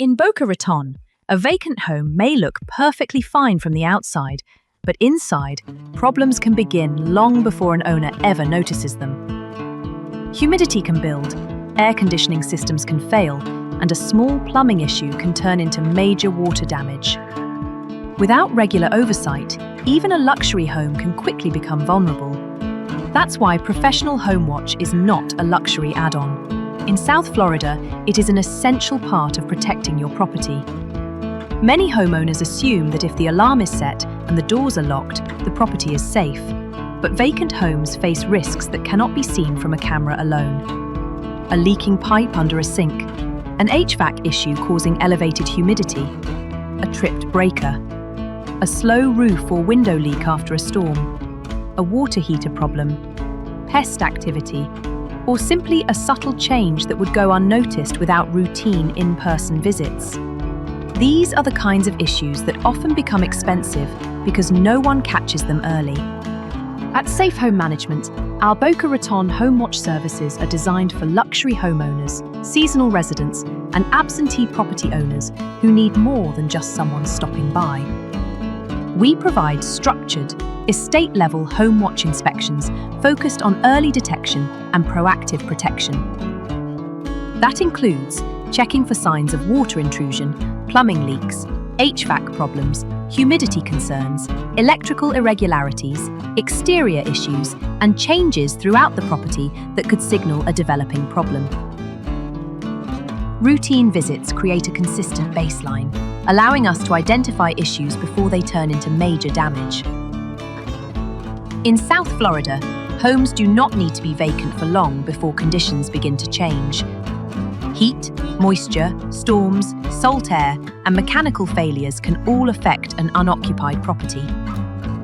In Boca Raton, a vacant home may look perfectly fine from the outside, but inside, problems can begin long before an owner ever notices them. Humidity can build, air conditioning systems can fail, and a small plumbing issue can turn into major water damage. Without regular oversight, even a luxury home can quickly become vulnerable. That's why professional home watch is not a luxury add-on. In South Florida, it is an essential part of protecting your property. Many homeowners assume that if the alarm is set and the doors are locked, the property is safe. But vacant homes face risks that cannot be seen from a camera alone. A leaking pipe under a sink, an HVAC issue causing elevated humidity, a tripped breaker, a slow roof or window leak after a storm, a water heater problem, pest activity, or simply a subtle change that would go unnoticed without routine in-person visits. These are the kinds of issues that often become expensive because no one catches them early. At Safe Home Management, our Boca Raton Home Watch services are designed for luxury homeowners, seasonal residents, and absentee property owners who need more than just someone stopping by. We provide structured, estate-level home watch inspections focused on early detection and proactive protection. That includes checking for signs of water intrusion, plumbing leaks, HVAC problems, humidity concerns, electrical irregularities, exterior issues, and changes throughout the property that could signal a developing problem. Routine visits create a consistent baseline, allowing us to identify issues before they turn into major damage. In South Florida, homes do not need to be vacant for long before conditions begin to change. Heat, moisture, storms, salt air, and mechanical failures can all affect an unoccupied property.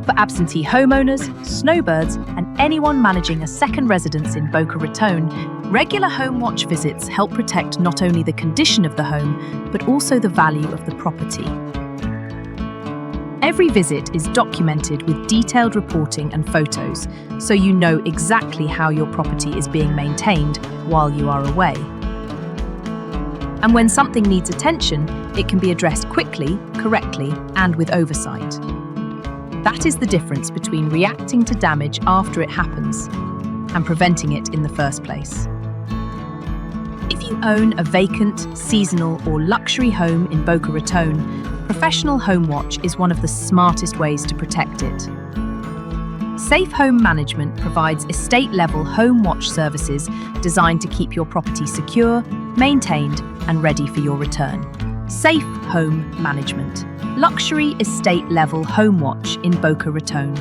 For absentee homeowners, snowbirds, and anyone managing a second residence in Boca Raton, regular home watch visits help protect not only the condition of the home, but also the value of the property. Every visit is documented with detailed reporting and photos, so you know exactly how your property is being maintained while you are away. And when something needs attention, it can be addressed quickly, correctly, and with oversight. That is the difference between reacting to damage after it happens and preventing it in the first place. If you own a vacant, seasonal, or luxury home in Boca Raton, professional home watch is one of the smartest ways to protect it. Safe Home Management provides estate-level home watch services designed to keep your property secure, maintained, and ready for your return. Safe Home Management. Luxury estate-level home watch in Boca Raton.